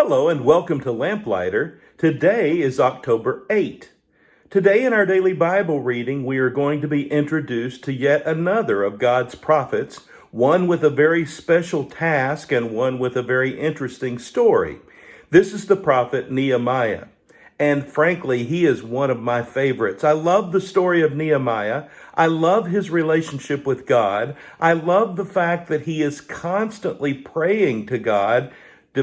Hello and welcome to Lamplighter. Today is October 8. Today in our daily Bible reading, we are going to be introduced to yet another of God's prophets, one with a very special task and one with a very interesting story. This is the prophet Nehemiah. And frankly, he is one of my favorites. I love the story of Nehemiah. I love his relationship with God. I love the fact that he is constantly praying to God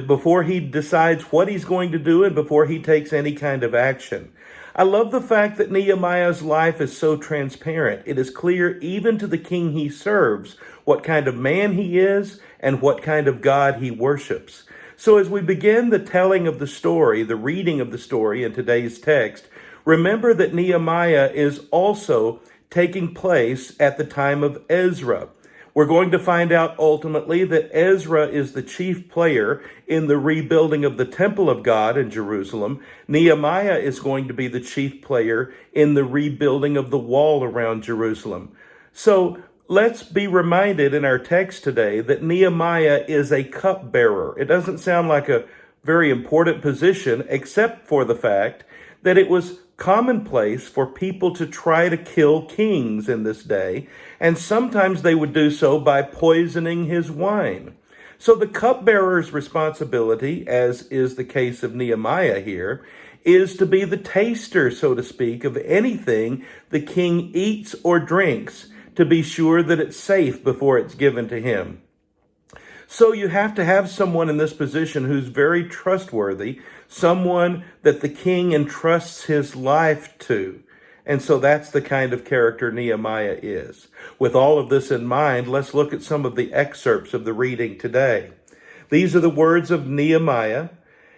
before he decides what he's going to do and before he takes any kind of action. I love the fact that Nehemiah's life is so transparent. It is clear even to the king he serves what kind of man he is and what kind of God he worships. So as we begin the telling of the story, the reading of the story in today's text, remember that Nehemiah is also taking place at the time of Ezra. We're going to find out ultimately that Ezra is the chief player in the rebuilding of the temple of God in Jerusalem. Nehemiah is going to be the chief player in the rebuilding of the wall around Jerusalem. So let's be reminded in our text today that Nehemiah is a cupbearer. It doesn't sound like a very important position, except for the fact that it was commonplace for people to try to kill kings in this day, and sometimes they would do so by poisoning his wine. So the cupbearer's responsibility, as is the case of Nehemiah here, is to be the taster, so to speak, of anything the king eats or drinks, to be sure that it's safe before it's given to him. So you have to have someone in this position who's very trustworthy, someone that the king entrusts his life to. And so that's the kind of character Nehemiah is. With all of this in mind, let's look at some of the excerpts of the reading today. These are the words of Nehemiah.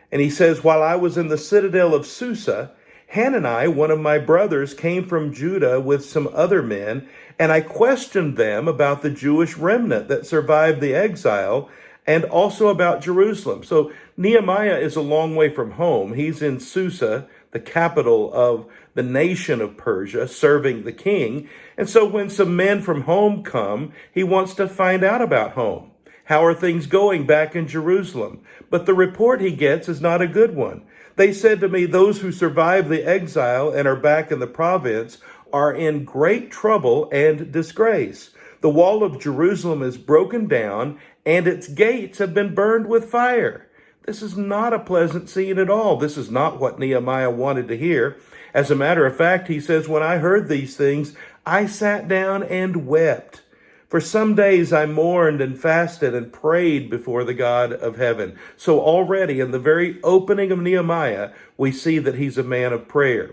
And he says, "While I was in the citadel of Susa, Hanani, one of my brothers, came from Judah with some other men, and I questioned them about the Jewish remnant that survived the exile and also about Jerusalem." So Nehemiah is a long way from home. He's in Susa, the capital of the nation of Persia, serving the king. And so when some men from home come, he wants to find out about home. How are things going back in Jerusalem? But the report he gets is not a good one. "They said to me, those who survived the exile and are back in the province are in great trouble and disgrace. The wall of Jerusalem is broken down and its gates have been burned with fire." This is not a pleasant scene at all. This is not what Nehemiah wanted to hear. As a matter of fact, he says, "When I heard these things, I sat down and wept. For some days I mourned and fasted and prayed before the God of heaven." So already in the very opening of Nehemiah, we see that he's a man of prayer.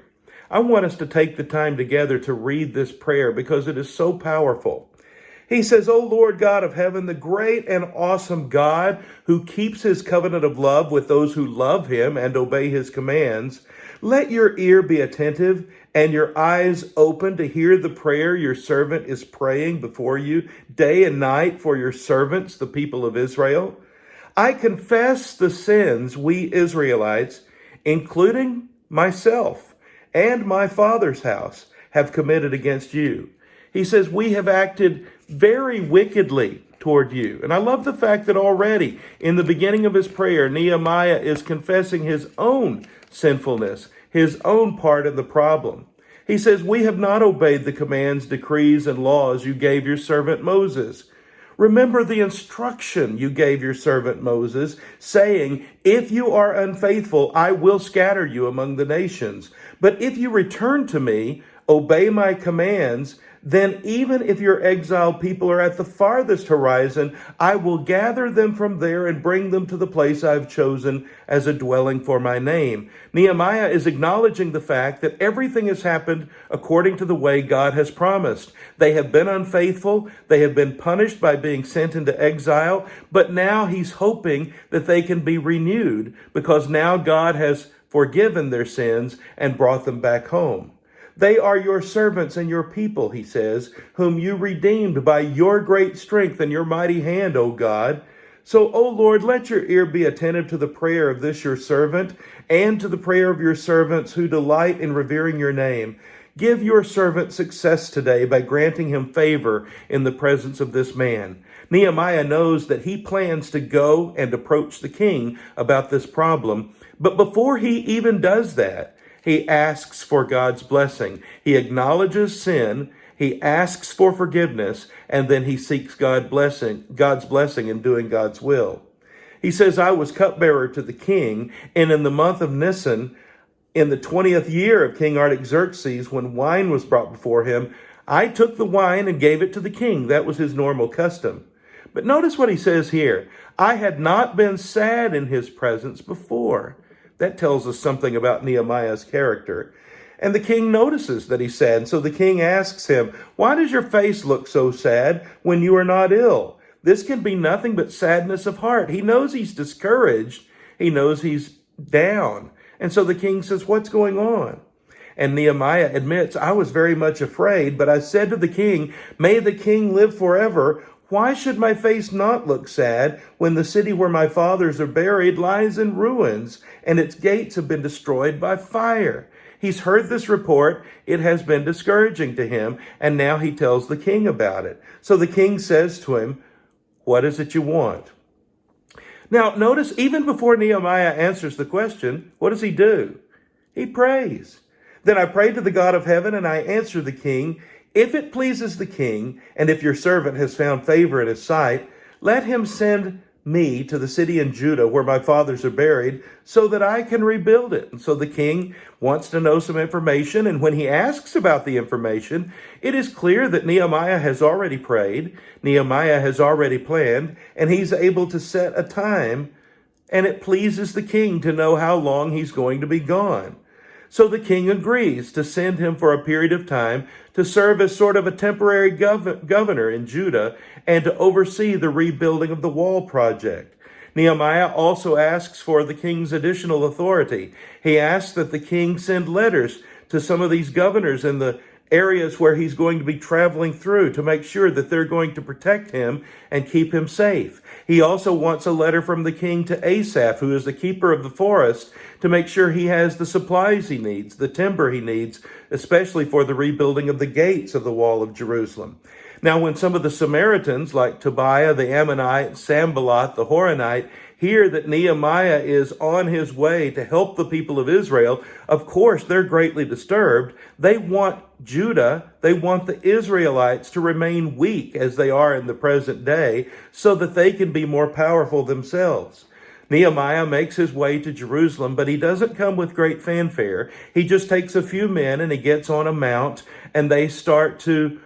I want us to take the time together to read this prayer because it is so powerful. He says, "O Lord God of heaven, the great and awesome God who keeps his covenant of love with those who love him and obey his commands, let your ear be attentive and your eyes open to hear the prayer your servant is praying before you day and night for your servants, the people of Israel. I confess the sins we Israelites, including myself and my father's house, have committed against you." He says, "We have acted very wickedly toward you." And I love the fact that already in the beginning of his prayer, Nehemiah is confessing his own sinfulness, his own part in the problem. He says, "We have not obeyed the commands, decrees, and laws you gave your servant Moses. Remember the instruction you gave your servant Moses, saying, 'If you are unfaithful, I will scatter you among the nations. But if you return to me, obey my commands, then even if your exiled people are at the farthest horizon, I will gather them from there and bring them to the place I've chosen as a dwelling for my name.'" Nehemiah is acknowledging the fact that everything has happened according to the way God has promised. They have been unfaithful. They have been punished by being sent into exile. But now he's hoping that they can be renewed because now God has forgiven their sins and brought them back home. "They are your servants and your people," he says, "whom you redeemed by your great strength and your mighty hand, O God. So, O Lord, let your ear be attentive to the prayer of this your servant and to the prayer of your servants who delight in revering your name. Give your servant success today by granting him favor in the presence of this man. Nehemiah knows that he plans to go and approach the king about this problem. But before he even does that, he asks for God's blessing. He acknowledges sin, he asks for forgiveness, and then he seeks God's blessing in doing God's will. He says, I was cupbearer to the king, and in the month of Nisan, in the 20th year of King Artaxerxes, when wine was brought before him, I took the wine and gave it to the king. That was his normal custom. But notice what he says here. I had not been sad in his presence before. That tells us something about Nehemiah's character. And the king notices that he's sad. And so the king asks him, why does your face look so sad when you are not ill? This can be nothing but sadness of heart. He knows he's discouraged. He knows he's down. And so the king says, what's going on? And Nehemiah admits, I was very much afraid, but I said to the king, may the king live forever. Why should my face not look sad when the city where my fathers are buried lies in ruins and its gates have been destroyed by fire? He's heard this report. It has been discouraging to him, and now he tells the king about it. So the king says to him, what is it you want? Now, notice, even before Nehemiah answers the question, what does he do? He prays. Then I prayed to the God of heaven, and I answered the king, if it pleases the king, and if your servant has found favor in his sight, let him send me to the city in Judah where my fathers are buried, so that I can rebuild it. And so the king wants to know some information, and when he asks about the information, it is clear that Nehemiah has already prayed, Nehemiah has already planned, and he's able to set a time, and it pleases the king to know how long he's going to be gone. So the king agrees to send him for a period of time to serve as sort of a temporary governor in Judah and to oversee the rebuilding of the wall project. Nehemiah also asks for the king's additional authority. He asks that the king send letters to some of these governors in the areas where he's going to be traveling through to make sure that they're going to protect him and keep him safe. He also wants a letter from the king to Asaph, who is the keeper of the forest, to make sure he has the supplies he needs, the timber he needs, especially for the rebuilding of the gates of the wall of Jerusalem. Now, when some of the Samaritans, like Tobiah the Ammonite, Sanballat the Horonite, hear that Nehemiah is on his way to help the people of Israel, of course, they're greatly disturbed. They want Judah, they want the Israelites to remain weak as they are in the present day so that they can be more powerful themselves. Nehemiah makes his way to Jerusalem, but he doesn't come with great fanfare. He just takes a few men and he gets on a mount and they start to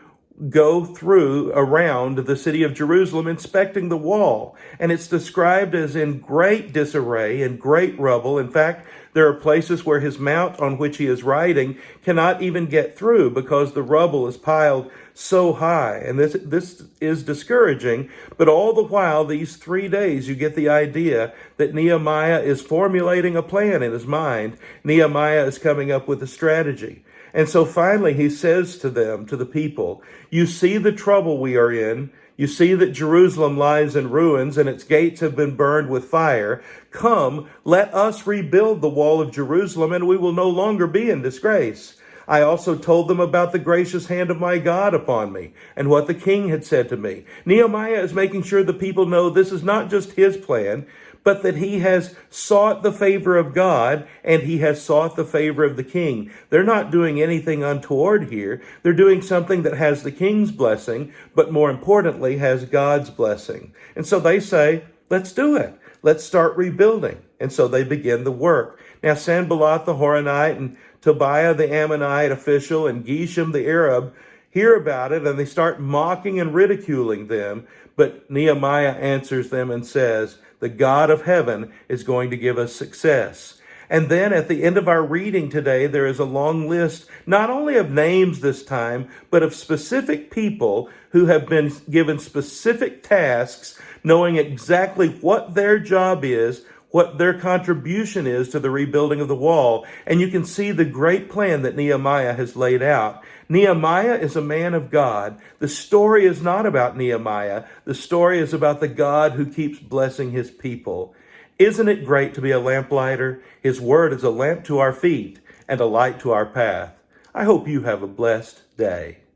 go through around the city of Jerusalem inspecting the wall. And it's described as in great disarray and great rubble. In fact, there are places where his mount on which he is riding cannot even get through because the rubble is piled so high. And this is discouraging. But all the while, these 3 days, you get the idea that Nehemiah is formulating a plan in his mind. Nehemiah is coming up with a strategy. And so finally he says to them, to the people, you see the trouble we are in. You see that Jerusalem lies in ruins and its gates have been burned with fire. Come, let us rebuild the wall of Jerusalem and we will no longer be in disgrace. I also told them about the gracious hand of my God upon me and what the king had said to me. Nehemiah is making sure the people know this is not just his plan, but that he has sought the favor of God and he has sought the favor of the king. They're not doing anything untoward here. They're doing something that has the king's blessing, but more importantly, has God's blessing. And so they say, let's do it. Let's start rebuilding. And so they begin the work. Now, Sanballat the Horonite and Tobiah the Ammonite official and Geshem the Arab hear about it and they start mocking and ridiculing them. But Nehemiah answers them and says, the God of heaven is going to give us success. And then at the end of our reading today, there is a long list, not only of names this time, but of specific people who have been given specific tasks, knowing exactly what their job is, what their contribution is to the rebuilding of the wall. And you can see the great plan that Nehemiah has laid out. Nehemiah is a man of God. The story is not about Nehemiah. The story is about the God who keeps blessing his people. Isn't it great to be a lamplighter? His word is a lamp to our feet and a light to our path. I hope you have a blessed day.